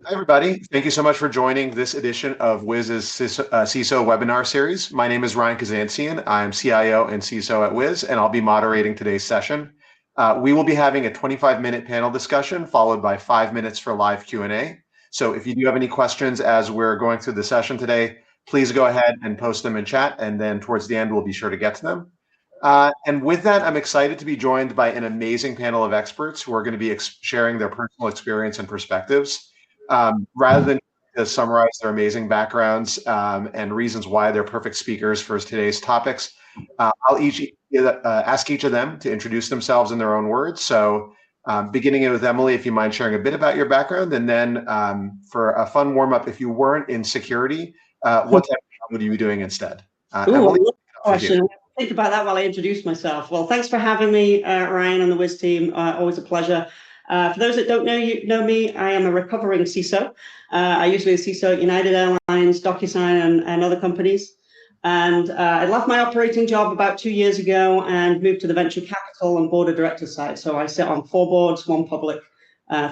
Hi, everybody. Thank you so much for joining this edition of Wiz's CISO webinar series. My name is Ryan Kazantsian. I'm CIO and CISO at Wiz, and I'll be moderating today's session. We will be having a 25-minute panel discussion followed by 5 minutes for live Q&A. So if you do have any questions as we're going through the session today, please go ahead and post them in chat, and then towards the end, we'll be sure to get to them. And with that, I'm excited to be joined by an amazing panel of experts who are going to be sharing their personal experience and perspectives. Rather than to summarize their amazing backgrounds and reasons why they're perfect speakers for today's topics, I'll ask each of them to introduce themselves in their own words. So beginning with Emily, if you mind sharing a bit about your background, and then for a fun warm-up, if you weren't in security, what type of job would you be doing instead? Emily, question. Think about that while I introduce myself. Well, thanks for having me, Ryan, and the Wiz team. Always a pleasure. For those that don't know me, I am a recovering CISO. I used to be a CISO at United Airlines, DocuSign, and other companies. And I left my operating job about 2 years ago and moved to the venture capital and board of directors side. So I sit on 4 boards, 1 public,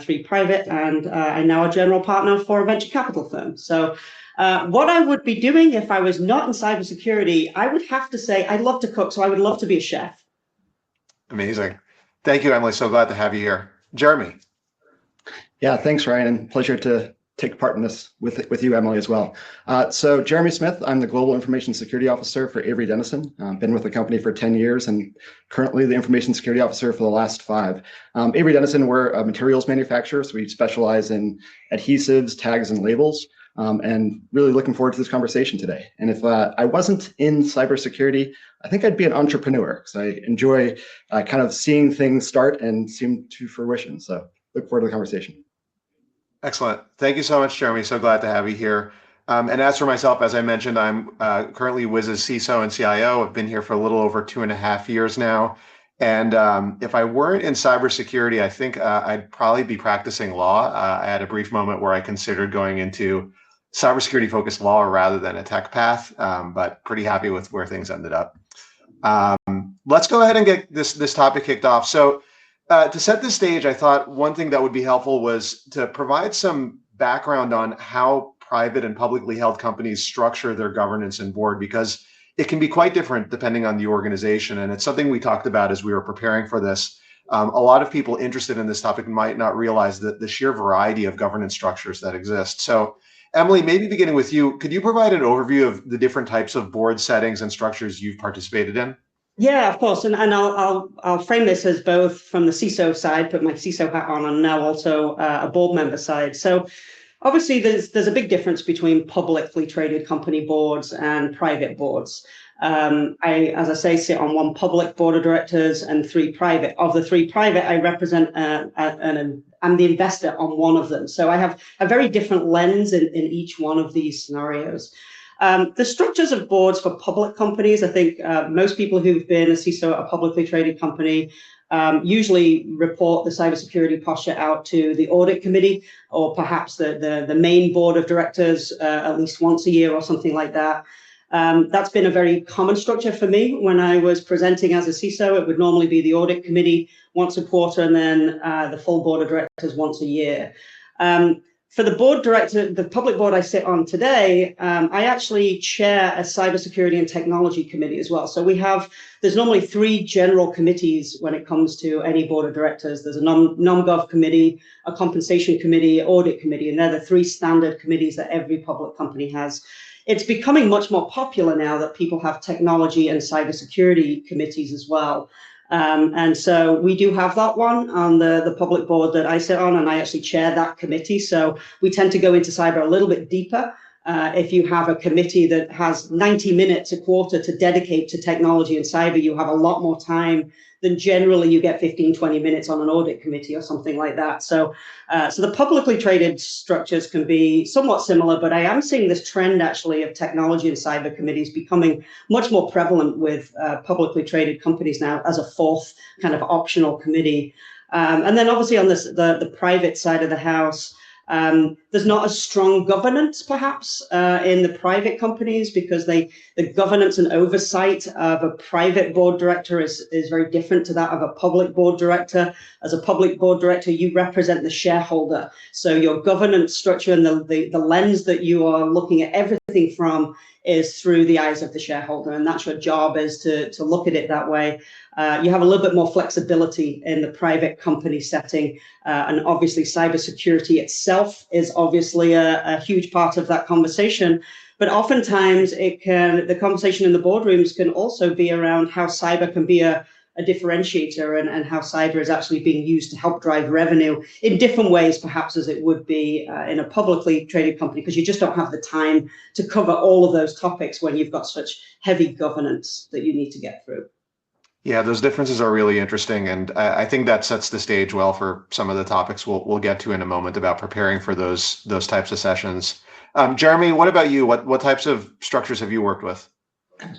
3 private, and I'm now a general partner for a venture capital firm. So what I would be doing if I was not in cybersecurity, I would have to say I love to cook, so I would love to be a chef. Amazing. Thank you, Emily. So glad to have you here. Jeremy. Yeah, thanks, Ryan, and pleasure to take part in this with you, Emily, as well. So Jeremy Smith, I'm the Global Information Security Officer for Avery Dennison. Been with the company for 10 years and currently the Information Security Officer for the last 5. Avery Dennison, we're a materials manufacturer, so we specialize in adhesives, tags, and labels. And really looking forward to this conversation today. And if I wasn't in cybersecurity, I think I'd be an entrepreneur because I enjoy kind of seeing things start and seem to fruition. So look forward to the conversation. Excellent. Thank you so much, Jeremy. So glad to have you here. And as for myself, as I mentioned, I'm currently Wiz's CISO and CIO. I've been here for a little over 2.5 years now. And if I weren't in cybersecurity, I think I'd probably be practicing law. I had a brief moment where I considered going into cybersecurity focused law rather than a tech path, but pretty happy with where things ended up. Let's go ahead and get this topic kicked off. So to set the stage, I thought one thing that would be helpful was to provide some background on how private and publicly held companies structure their governance and board, because it can be quite different depending on the organization. And it's something we talked about as we were preparing for this. A lot of people interested in this topic might not realize that the sheer variety of governance structures that exist. So Emily, maybe beginning with you, could you provide an overview of the different types of board settings and structures you've participated in? Yeah, of course, and I'll frame this as both from the CISO side, put my CISO hat on, and now also a board member side. So obviously there's a big difference between publicly traded company boards and private boards. As I say, sit on 1 public board of directors and 3 private. Of the 3 private, I represent I'm the investor on 1 of them. So I have a very different lens in each one of these scenarios. The structures of boards for public companies, I think most people who've been a CISO at a publicly traded company usually report the cybersecurity posture out to the audit committee or perhaps the main board of directors at least once a year or something like that. That's been a very common structure for me. When I was presenting as a CISO, it would normally be the audit committee once a quarter and then the full board of directors once a year. For the board director, the public board I sit on today, I actually chair a cybersecurity and technology committee as well. So there's normally 3 general committees when it comes to any board of directors. There's a non-gov committee, a compensation committee, audit committee, and they're the 3 standard committees that every public company has. It's becoming much more popular now that people have technology and cybersecurity committees as well. And so we do have that one on the public board that I sit on, and I actually chair that committee. So we tend to go into cyber a little bit deeper. If you have a committee that has 90 minutes a quarter to dedicate to technology and cyber, you have a lot more time than generally you get 15, 20 minutes on an audit committee or something like that. So the publicly traded structures can be somewhat similar, but I am seeing this trend actually of technology and cyber committees becoming much more prevalent with publicly traded companies now as a 4th kind of optional committee. And then obviously on the private side of the house, there's there's not as strong governance, perhaps, in the private companies, because the governance and oversight of a private board director is very different to that of a public board director. As a public board director, you represent the shareholder. So your governance structure and the lens that you are looking at everything from is through the eyes of the shareholder, and that's your job, is to look at it that way. You have a little bit more flexibility in the private company setting, and obviously cybersecurity itself is obviously a huge part of that conversation. But oftentimes the conversation in the boardrooms can also be around how cyber can be a differentiator, and how cyber is actually being used to help drive revenue in different ways, perhaps, as it would be in a publicly traded company, because you just don't have the time to cover all of those topics when you've got such heavy governance that you need to get through. Yeah, those differences are really interesting, and I think that sets the stage well for some of the topics we'll get to in a moment about preparing for those types of sessions. Jeremy, what about you? What types of structures have you worked with?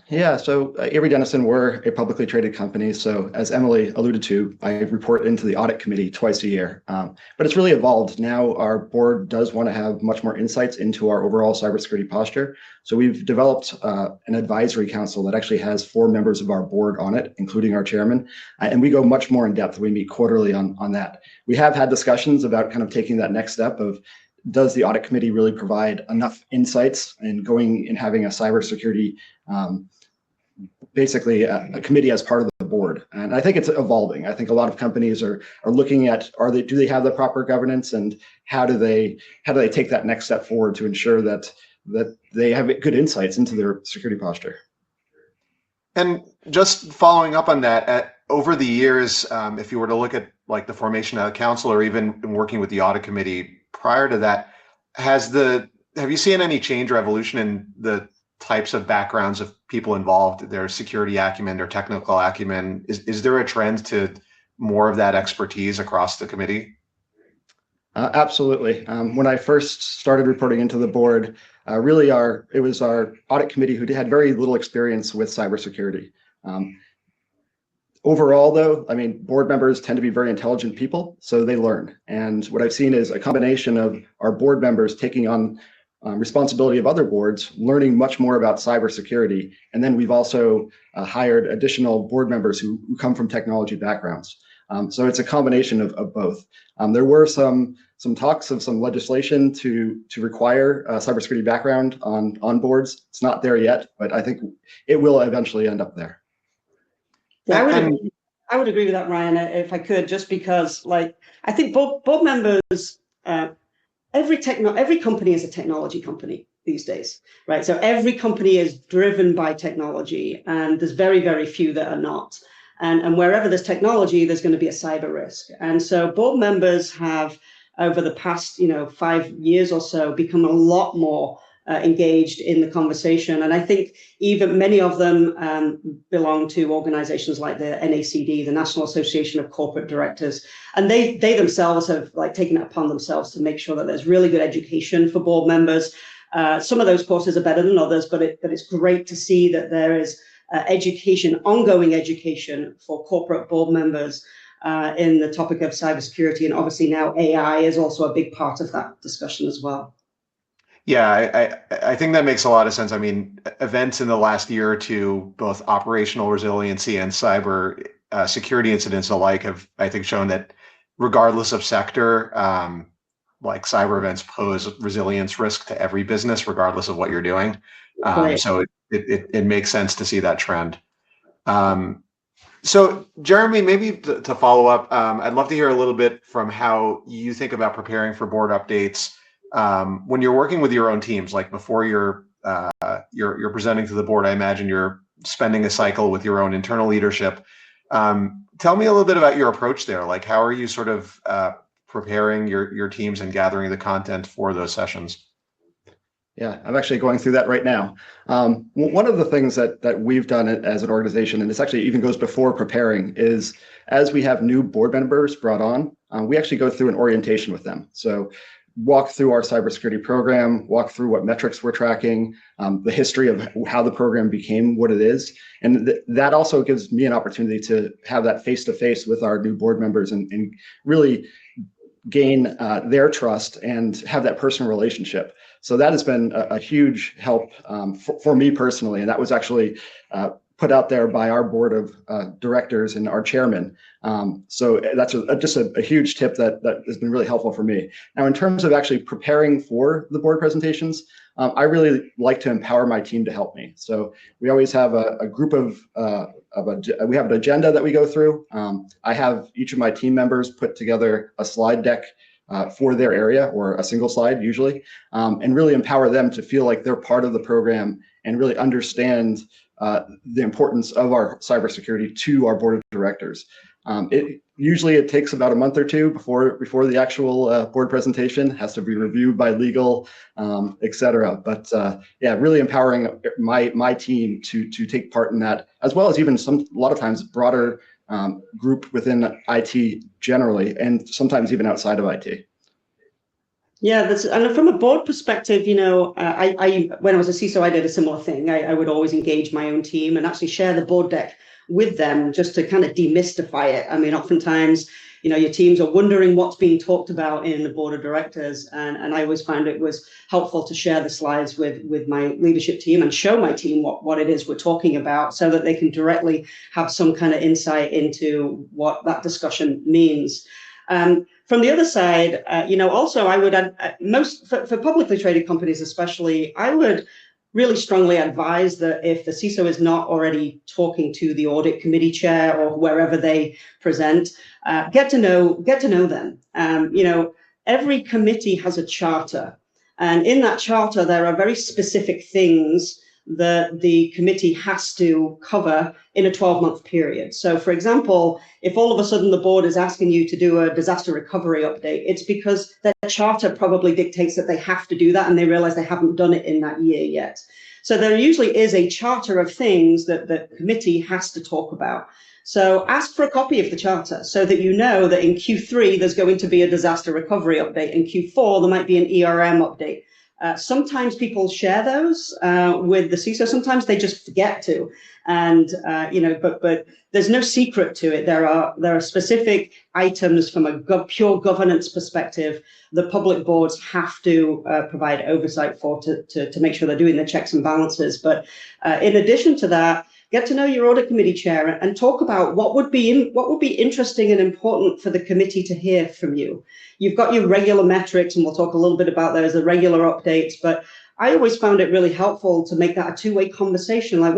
Yeah, so Avery Dennison, we're a publicly traded company. So as Emily alluded to, I report into the audit committee twice a year. But it's really evolved. Now our board does want to have much more insights into our overall cybersecurity posture. So we've developed an advisory council that actually has 4 members of our board on it, including our chairman. And we go much more in depth. We meet quarterly on that. We have had discussions about kind of taking that next step of, does the audit committee really provide enough insights, and going and having a cybersecurity, basically a committee as part of the board? And I think it's evolving. I think a lot of companies are looking at, do they have the proper governance, and how do they take that next step forward to ensure that they have good insights into their security posture? And just following up on that, over the years, if you were to look at like the formation of a council, or even working with the audit committee prior to that, have you seen any change or evolution in the types of backgrounds of people involved, their security acumen, their technical acumen? Is there a trend to more of that expertise across the committee? Absolutely. When I first started reporting into the board, it was our audit committee who had very little experience with cybersecurity. Overall, though, I mean, board members tend to be very intelligent people, so they learn. And what I've seen is a combination of our board members taking on responsibility of other boards, learning much more about cybersecurity. And then we've also hired additional board members who come from technology backgrounds. So it's a combination of both. There were some talks of some legislation to require a cybersecurity background on boards. It's not there yet, but I think it will eventually end up there. I would agree with that, Ryan, if I could, just because, like, I think board members, every company is a technology company these days, right? So every company is driven by technology, and there's very, very few that are not. And wherever there's technology, there's going to be a cyber risk. And so board members have, over the past 5 years or so, become a lot more engaged in the conversation. And I think even many of them belong to organizations like the NACD, the National Association of Corporate Directors. And they themselves have taken it upon themselves to make sure that there's really good education for board members. Some of those courses are better than others, but it's great to see that there is ongoing education for corporate board members in the topic of cybersecurity. And obviously now AI is also a big part of that discussion as well. Yeah, I think that makes a lot of sense. I mean, events in the last year or two, both operational resiliency and cyber security incidents alike, have, I think, shown that regardless of sector, like cyber events pose resilience risk to every business, regardless of what you're doing. Right. So it makes sense to see that trend. So Jeremy, maybe to follow up, I'd love to hear a little bit from how you think about preparing for board updates. When you're working with your own teams, like before you're presenting to the board, I imagine you're spending a cycle with your own internal leadership. Tell me a little bit about your approach there. Like, how are you sort of preparing your teams and gathering the content for those sessions? Yeah, I'm actually going through that right now. One of the things that we've done as an organization, and this actually even goes before preparing, is as we have new board members brought on, we actually go through an orientation with them. So walk through our cybersecurity program, walk through what metrics we're tracking, the history of how the program became what it is. And that also gives me an opportunity to have that face-to-face with our new board members and really gain their trust and have that personal relationship. So that has been a huge help for me personally. And that was actually put out there by our board of directors and our chairman. So that's just a huge tip that has been really helpful for me. Now, in terms of actually preparing for the board presentations, I really like to empower my team to help me. So we always have a group we have an agenda that we go through. I have each of my team members put together a slide deck for their area, or a single slide usually, and really empower them to feel like they're part of the program and really understand the importance of our cybersecurity to our board of directors. Usually it takes about a month or two before the actual board presentation. Has to be reviewed by legal, et cetera. But yeah, really empowering my team to take part in that, as well as even a lot of times broader group within IT generally, and sometimes even outside of IT. Yeah, and from a board perspective, you know, I when I was a CISO, I did a similar thing. I would always engage my own team and actually share the board deck with them just to kind of demystify it. I mean, oftentimes, you know, your teams are wondering what's being talked about in the board of directors. And I always found it was helpful to share the slides with my leadership team and show my team what it is we're talking about, so that they can directly have some kind of insight into what that discussion means. From the other side, you know, also I would for publicly traded companies especially, I would really strongly advise that if the CISO is not already talking to the audit committee chair or wherever they present, get to know them. You know, every committee has a charter, and in that charter there are very specific things that the committee has to cover in a 12-month period. So, for example, if all of a sudden the board is asking you to do a disaster recovery update, it's because their charter probably dictates that they have to do that, and they realize they haven't done it in that year yet. So there usually is a charter of things that the committee has to talk about. So ask for a copy of the charter so that you know that in Q3 there's going to be a disaster recovery update. In Q4 there might be an ERM update. Sometimes people share those with the CISO. Sometimes they just forget to, and you know. But there's no secret to it. There are specific items from a pure governance perspective the public boards have to provide oversight for to make sure they're doing the checks and balances. But in addition to that, get to know your audit committee chair and talk about what would be interesting and important for the committee to hear from you. You've got your regular metrics, and we'll talk a little bit about those, the regular updates, but I always found it really helpful to make that a two-way conversation. Like,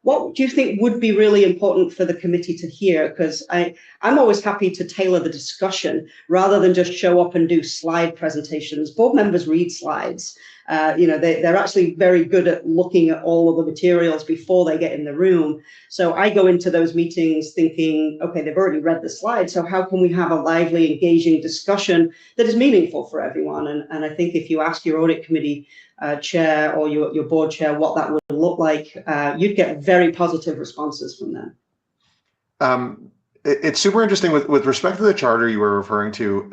what do you think would be really important for the committee to hear? Because I'm always happy to tailor the discussion rather than just show up and do slide presentations. Board members read slides. You know, they're actually very good at looking at all of the materials before they get in the room. So I go into those meetings thinking, okay, they've already read the slides, so how can we have a lively, engaging discussion that is meaningful for everyone? And I think if you ask your audit committee chair or your board chair what that would look like, you'd get very positive responses from them. It's super interesting with respect to the charter you were referring to.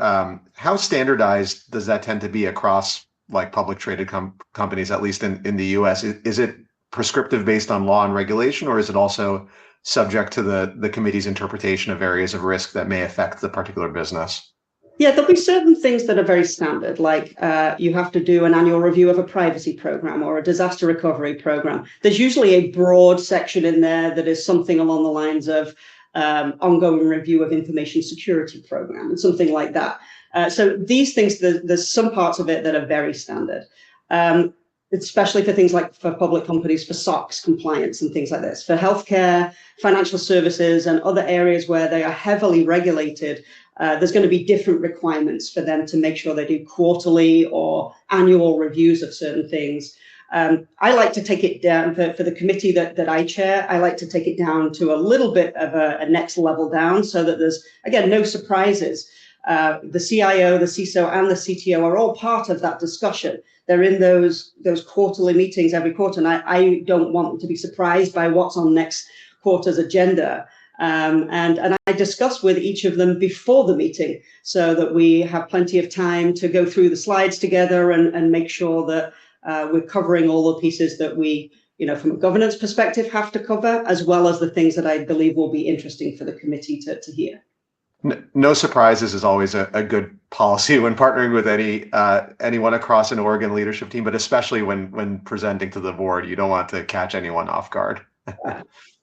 How standardized does that tend to be across like public traded companies, at least in the US? Is it prescriptive based on law and regulation, or is it also subject to the committee's interpretation of areas of risk that may affect the particular business? Yeah, there'll be certain things that are very standard, like you have to do an annual review of a privacy program or a disaster recovery program. There's usually a broad section in there that is something along the lines of ongoing review of information security program and something like that. So these things, there's some parts of it that are very standard, especially for things like for public companies, for SOX compliance and things like this. For healthcare, financial services, and other areas where they are heavily regulated, there's going to be different requirements for them to make sure they do quarterly or annual reviews of certain things. I like to take it down for the committee that I chair. I like to take it down to a little bit of a next level down so that there's, again, no surprises. The CIO, the CISO, and the CTO are all part of that discussion. They're in those quarterly meetings every quarter, and I don't want them to be surprised by what's on next quarter's agenda. And I discuss with each of them before the meeting so that we have plenty of time to go through the slides together and make sure that we're covering all the pieces that we, you know, from a governance perspective have to cover, as well as the things that I believe will be interesting for the committee to hear. No surprises is always a good policy when partnering with anyone across an org and leadership team, but especially when presenting to the board, you don't want to catch anyone off guard.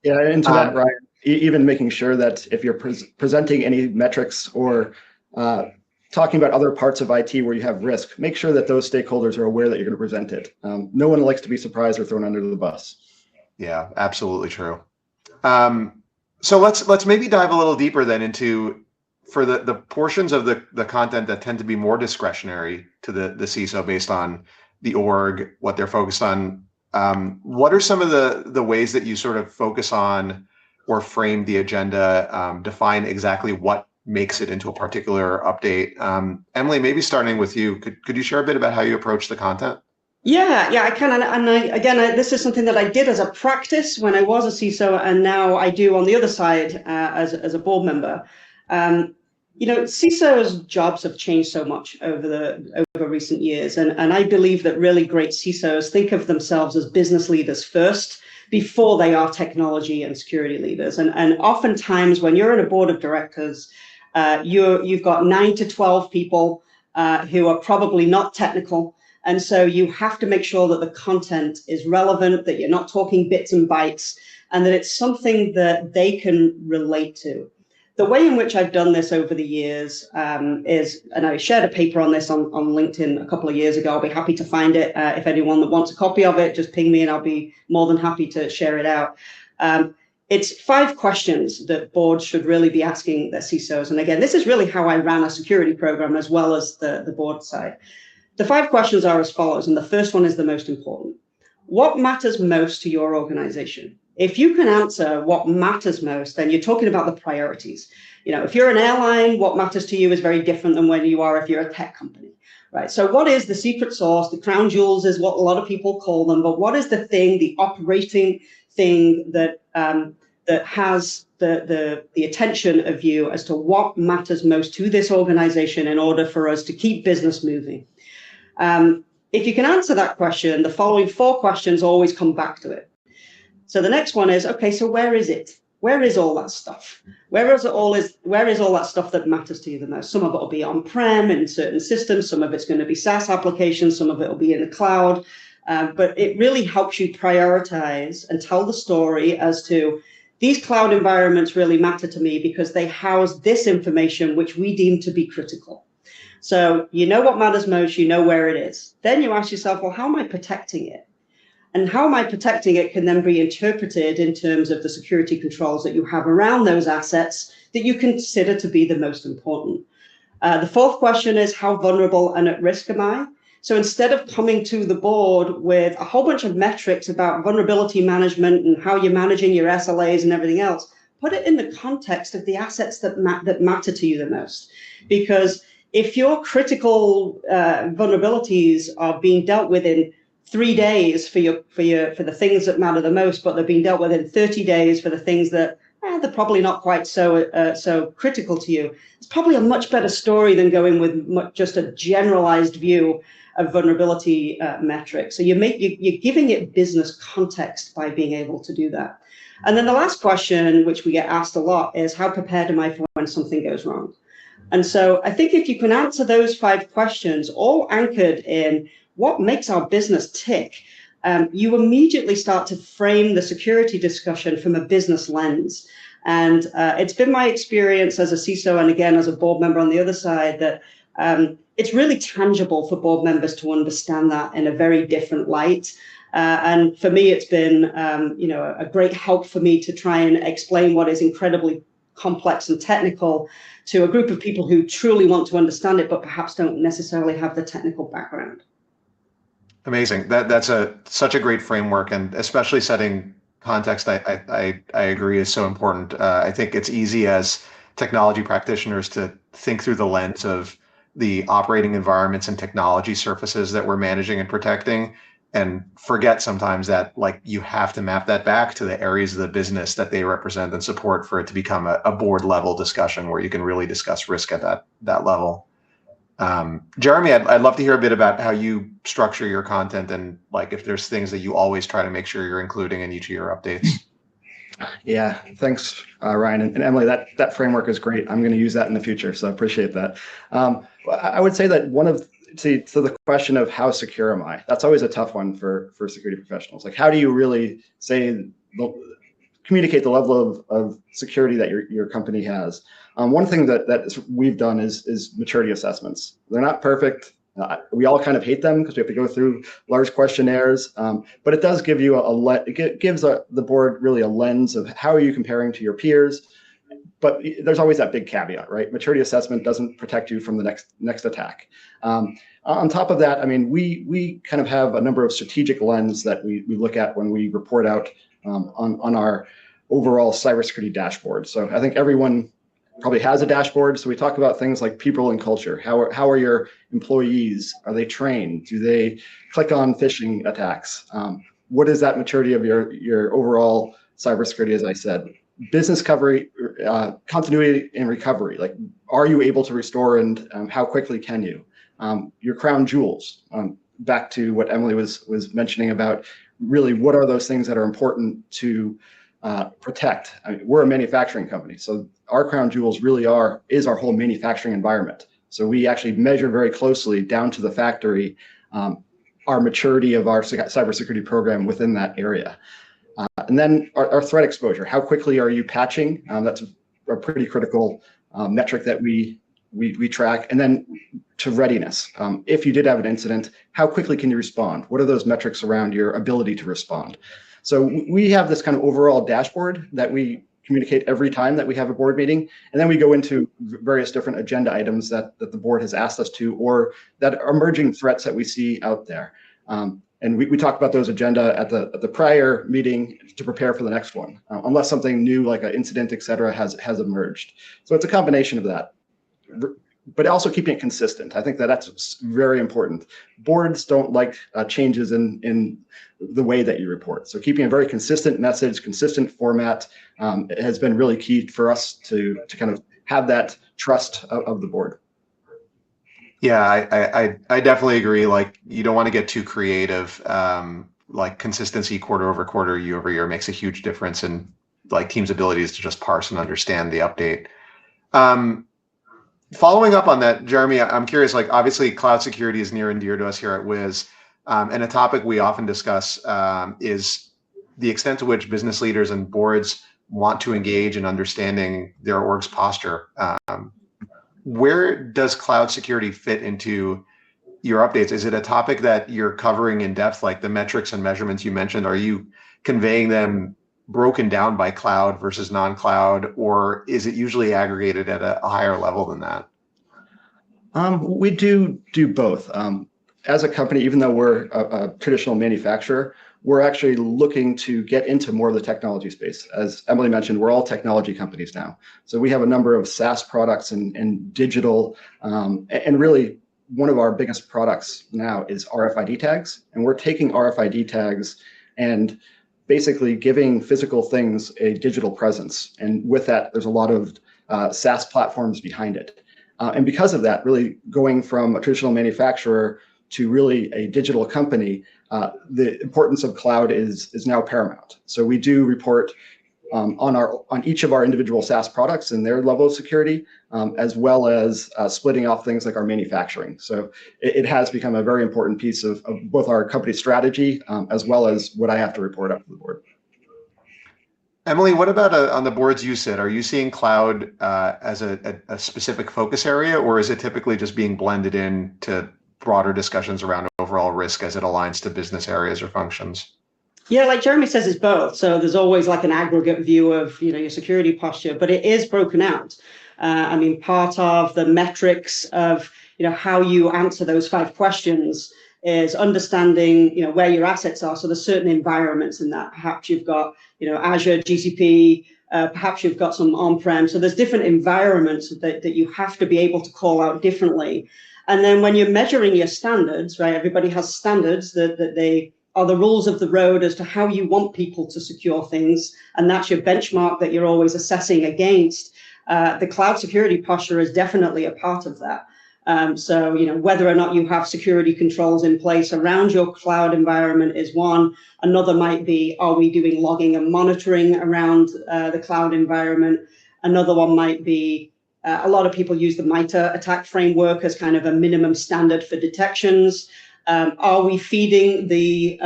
Yeah, and to that, Um, Ryan, even making sure that if you're presenting any metrics or talking about other parts of IT where you have risk, make sure that those stakeholders are aware that you're going to present it. No one likes to be surprised or thrown under the bus. yeah, absolutely true. So let's maybe dive a little deeper then into for the portions of the content that tend to be more discretionary to the CISO based on the org, what they're focused on. What are some of the ways that you sort of focus on or frame the agenda, define exactly what makes it into a particular update? Emily, maybe starting with you, could you share a bit about how you approach the content? Yeah, I can. This is something that I did as a practice when I was a CISO, and now I do on the other side as a board member. CISOs' jobs have changed so much over recent years, and I believe that really great CISOs think of themselves as business leaders first before they are technology and security leaders. And oftentimes, when you're in a board of directors, you've got 9 to 12 people who are probably not technical. And so you have to make sure that the content is relevant, that you're not talking bits and bytes, and that it's something that they can relate to. The way in which I've done this over the years is, and I shared a paper on this on LinkedIn a couple of years ago. I'll be happy to find it. If anyone that wants a copy of it, just ping me and I'll be more than happy to share it out. It's 5 questions that boards should really be asking their CISOs. And again, this is really how I ran a security program as well as the board side. The 5 questions are as follows, and the first one is the most important. What matters most to your organization? If you can answer what matters most, then you're talking about the priorities. If you're an airline, what matters to you is very different than when you are if you're a tech company, right? So what is the secret sauce? The crown jewels is what a lot of people call them, but what is the thing, the operating thing that has the attention of you as to what matters most to this organization in order for us to keep business moving? If you can answer that question, the following 4 questions always come back to it. So the next one is, okay, so where is it? Where is all that stuff? Where is all that stuff that matters to you the most? Some of it will be on-prem in certain systems. Some of it's going to be SaaS applications. Some of it will be in the cloud. But it really helps you prioritize and tell the story as to these cloud environments really matter to me because they house this information which we deem to be critical. So you know what matters most, you know where it is. Then you ask yourself, well, how am I protecting it? And how am I protecting it can then be interpreted in terms of the security controls that you have around those assets that you consider to be the most important. The 4th question is, how vulnerable and at risk am I? So instead of coming to the board with a whole bunch of metrics about vulnerability management and how you're managing your SLAs and everything else, put it in the context of the assets that matter to you the most. Because if your critical vulnerabilities are being dealt with in 3 days for the things that matter the most, but they're being dealt with in 30 days for the things that they're probably not quite so critical to you, it's probably a much better story than going with just a generalized view of vulnerability metrics. So you're giving it business context by being able to do that. And then the last question, which we get asked a lot, is how prepared am I for when something goes wrong? And so I think if you can answer those 5 questions, all anchored in what makes our business tick, you immediately start to frame the security discussion from a business lens. And it's been my experience as a CISO and again as a board member on the other side that it's really tangible for board members to understand that in a very different light. And for me, it's been a great help for me to try and explain what is incredibly complex and technical to a group of people who truly want to understand it, but perhaps don't necessarily have the technical background. Amazing. That's such a great framework, and especially setting context. I agree is so important. I think it's easy as technology practitioners to think through the lens of the operating environments and technology surfaces that we're managing and protecting, and forget sometimes that like you have to map that back to the areas of the business that they represent and support for it to become a board level discussion where you can really discuss risk at that level. Jeremy, I'd love to hear a bit about how you structure your content and like if there's things that you always try to make sure you're including in each of your updates. Yeah, thanks, Ryan and Emily. That framework is great. I'm going to use that in the future, so I appreciate that. I would say that so the question of how secure am I? That's always a tough one for security professionals. Like, how do you really communicate the level of security that your company has? One thing that we've done is maturity assessments. They're not perfect. We all kind of hate them because we have to go through large questionnaires, but it does give you it gives the board really a lens of how are you comparing to your peers. But there's always that big caveat, right? Maturity assessment doesn't protect you from the next attack. On top of that, I mean, we kind of have a number of strategic lens that we look at when we report out on our overall cybersecurity dashboard. So I think everyone probably has a dashboard. So we talk about things like people and culture. How are your employees? Are they trained? Do they click on phishing attacks? What is that maturity of your overall cybersecurity? As I said, business recovery, continuity and recovery. Like, are you able to restore, and how quickly can you? Your crown jewels. Back to what Emily was mentioning about really what are those things that are important to protect. I mean, we're a manufacturing company, so our crown jewels really is our whole manufacturing environment. So we actually measure very closely down to the factory our maturity of our cybersecurity program within that area. And then our threat exposure. How quickly are you patching? That's a pretty critical metric that we track. And then to readiness. If you did have an incident, how quickly can you respond? What are those metrics around your ability to respond? So we have this kind of overall dashboard that we communicate every time that we have a board meeting. And then we go into various different agenda items that the board has asked us to, or that are emerging threats that we see out there. And we talk about those agenda at the prior meeting to prepare for the next one, unless something new like an incident, et cetera, has emerged. So it's a combination of that, but also keeping it consistent. I think that's very important. Boards don't like changes in the way that you report. So keeping a very consistent message, consistent format has been really key for us to kind of have that trust of the board. Yeah, I definitely agree. Like, you don't want to get too creative. Like, consistency quarter over quarter, year over year makes a huge difference in like teams' abilities to just parse and understand the update. Following up on that, Jeremy, I'm curious, like, obviously cloud security is near and dear to us here at Wiz. And a topic we often discuss is the extent to which business leaders and boards want to engage in understanding their org's posture. Where does cloud security fit into your updates? Is it a topic that you're covering in depth, like the metrics and measurements you mentioned? Are you conveying them broken down by cloud versus non-cloud, or is it usually aggregated at a higher level than that? We do both. As a company, even though we're a traditional manufacturer, we're actually looking to get into more of the technology space. As Emily mentioned, we're all technology companies now. So we have a number of SaaS products and digital, and really one of our biggest products now is RFID tags. And we're taking RFID tags and basically giving physical things a digital presence. And with that, there's a lot of SaaS platforms behind it. And because of that, really going from a traditional manufacturer to really a digital company, the importance of cloud is now paramount. So we do report on each of our individual SaaS products and their level of security, as well as splitting off things like our manufacturing. So it has become a very important piece of both our company strategy, as well as what I have to report up to the board. Emily, what about on the boards you sit? Are you seeing cloud as a specific focus area, or is it typically just being blended in to broader discussions around overall risk as it aligns to business areas or functions? Yeah, like Jeremy says, it's both. So there's always like an aggregate view of, your security posture, but it is broken out. I mean, part of the metrics of, how you answer those 5 questions is understanding, where your assets are. So there's certain environments in that. Perhaps you've got, Azure, GCP, perhaps you've got some on-prem. So there's different environments that you have to be able to call out differently. And then when you're measuring your standards, right, everybody has standards that they are the rules of the road as to how you want people to secure things. And that's your benchmark that you're always assessing against. The cloud security posture is definitely a part of that. So, whether or not you have security controls in place around your cloud environment is one. Another might be, are we doing logging and monitoring around the cloud environment? Another one might be, a lot of people use the MITRE attack framework as kind of a minimum standard for detections. Are we feeding the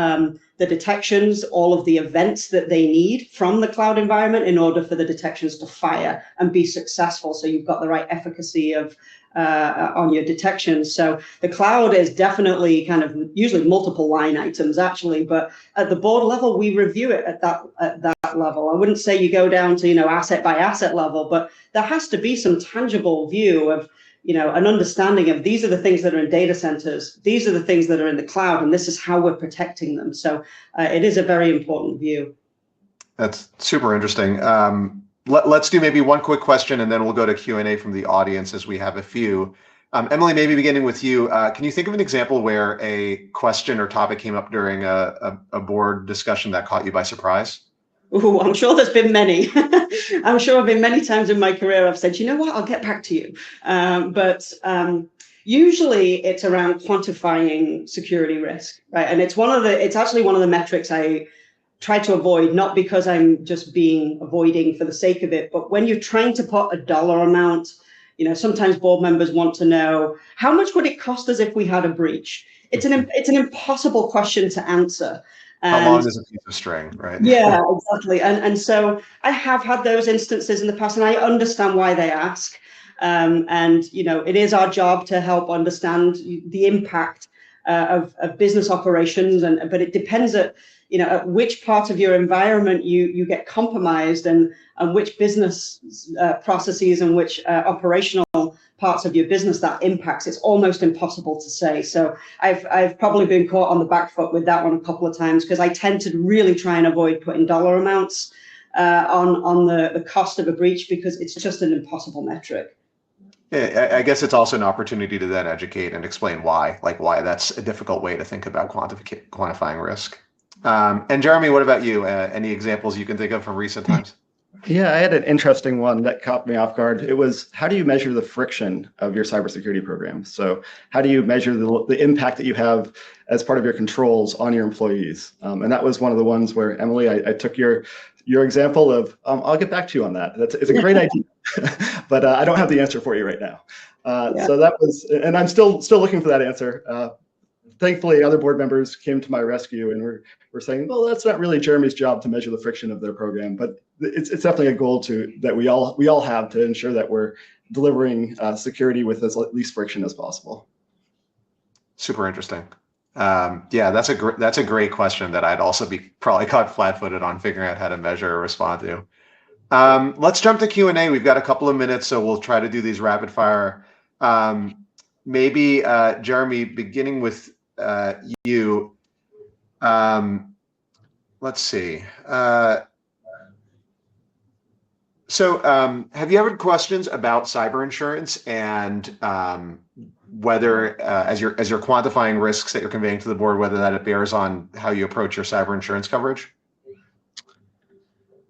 detections all of the events that they need from the cloud environment in order for the detections to fire and be successful? So you've got the right efficacy of on your detections. So the cloud is definitely kind of usually multiple line items actually, but at the board level, we review it at that level. I wouldn't say you go down to, asset by asset level, but there has to be some tangible view of, an understanding of these are the things that are in data centers, these are the things that are in the cloud, and this is how we're protecting them. So it is a very important view. That's super interesting. Let's do maybe one quick question, and then we'll go to Q&A from the audience as we have a few. Emily, maybe beginning with you, can you think of an example where a question or topic came up during a board discussion that caught you by surprise? Oh, I'm sure there's been many. I'm sure I've been many times in my career I've said, you know what, I'll get back to you. But usually it's around quantifying security risk, right? And it's actually one of the metrics I try to avoid, not because I'm just avoiding for the sake of it, but when you're trying to put a dollar amount, sometimes board members want to know, how much would it cost us if we had a breach? It's an impossible question to answer. How long is a piece of string, right? Yeah, exactly. And so I have had those instances in the past, and I understand why they ask. And it is our job to help understand the impact of business operations, but it depends at which part of your environment you get compromised, and which business processes and which operational parts of your business that impacts. It's almost impossible to say. So I've probably been caught on the back foot with that one a couple of times, because I tend to really try and avoid putting dollar amounts on the cost of a breach, because it's just an impossible metric. Yeah, I guess it's also an opportunity to then educate and explain why that's a difficult way to think about quantifying risk. And Jeremy, what about you? Any examples you can think of from recent times? Yeah, I had an interesting one that caught me off guard. It was, how do you measure the friction of your cybersecurity program? So how do you measure the impact that you have as part of your controls on your employees? And that was one of the ones where, Emily, I took your example of, I'll get back to you on that. It's a great idea, but I don't have the answer for you right now. So that was, and I'm still looking for that answer. Thankfully, other board members came to my rescue and were saying, well, that's not really Jeremy's job to measure the friction of their program, but it's definitely a goal that we all have to ensure that we're delivering security with as least friction as possible. Super interesting. Yeah, that's a great question that I'd also be probably caught flat-footed on figuring out how to measure or respond to. Let's jump to Q&A. We've got a couple of minutes, so we'll try to do these rapid fire. Maybe Jeremy, beginning with you. Let's see. So have you ever had questions about cyber insurance and whether, as you're quantifying risks that you're conveying to the board, whether that bears on how you approach your cyber insurance coverage?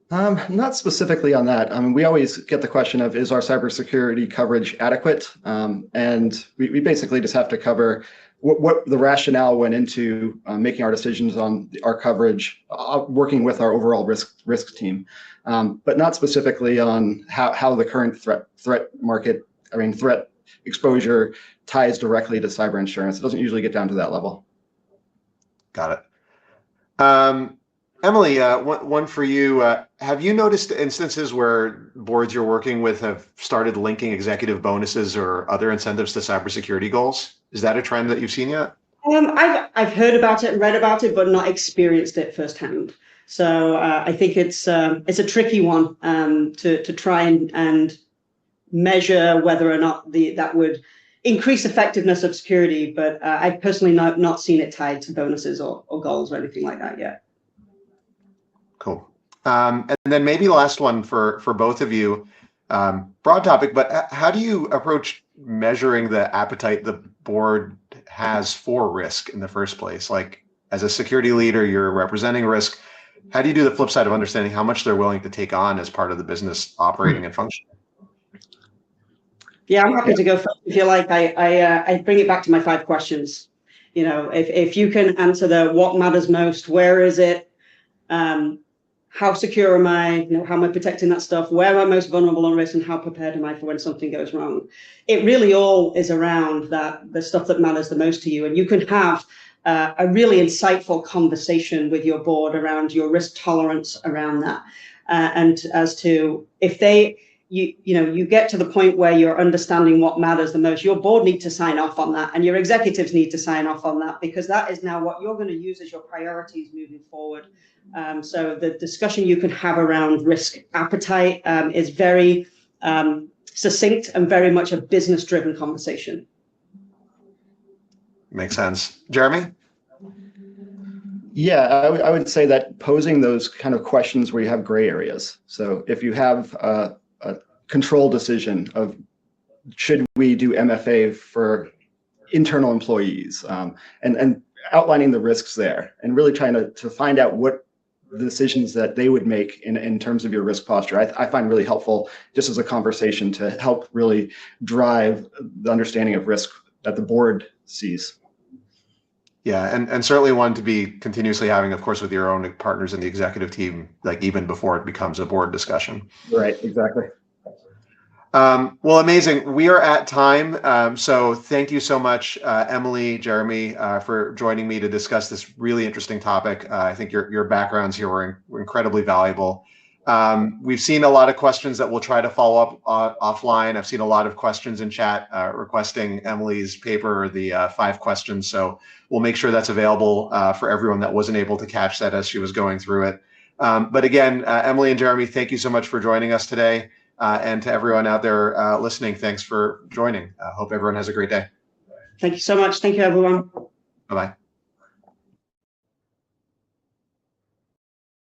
Not specifically on that. I mean, we always get the question of, is our cybersecurity coverage adequate? And we basically just have to cover what the rationale went into making our decisions on our coverage, working with our overall risk team, but not specifically on how the current threat exposure ties directly to cyber insurance. It doesn't usually get down to that level. Got it. Emily, one for you. Have you noticed instances where boards you're working with have started linking executive bonuses or other incentives to cybersecurity goals? Is that a trend that you've seen yet? I've heard about it and read about it, but not experienced it firsthand. So I think it's a tricky one to try and measure whether or not that would increase effectiveness of security. But I've personally not seen it tied to bonuses or goals or anything like that yet. Cool. And then maybe last one for both of you, broad topic, but how do you approach measuring the appetite the board has for risk in the first place? Like, as a security leader, you're representing risk. How do you do the flip side of understanding how much they're willing to take on as part of the business operating and functioning? Yeah, I'm happy to go first if you like. I bring it back to my 5 questions. You know, if you can answer the what matters most, where is it? How secure am I? You know, how am I protecting that stuff? Where am I most vulnerable on risk, and how prepared am I for when something goes wrong? It really all is around the stuff that matters the most to you, and you can have a really insightful conversation with your board around your risk tolerance around that, and as to if they. You get to the point where you're understanding what matters the most. Your board needs to sign off on that, and your executives need to sign off on that, because that is now what you're going to use as your priorities moving forward. So the discussion you can have around risk appetite is very succinct and very much a business-driven conversation. Makes sense. Jeremy? Yeah, I would say that posing those kind of questions where you have gray areas. So if you have a control decision of should we do MFA for internal employees, and outlining the risks there, and really trying to find out what the decisions that they would make in terms of your risk posture, I find really helpful just as a conversation to help really drive the understanding of risk that the board sees. Yeah, and certainly one to be continuously having, of course, with your own partners in the executive team, like even before it becomes a board discussion. Right, exactly. Well, amazing. We are at time. So thank you so much, Emily, Jeremy, for joining me to discuss this really interesting topic. I think your backgrounds here were incredibly valuable. We've seen a lot of questions that we'll try to follow up offline. I've seen a lot of questions in chat requesting Emily's paper, the 5 questions. So we'll make sure that's available for everyone that wasn't able to catch that as she was going through it. But again, Emily and Jeremy, thank you so much for joining us today. And to everyone out there listening, thanks for joining. Hope everyone has a great day. Thank you so much. Thank you, everyone. Bye-bye.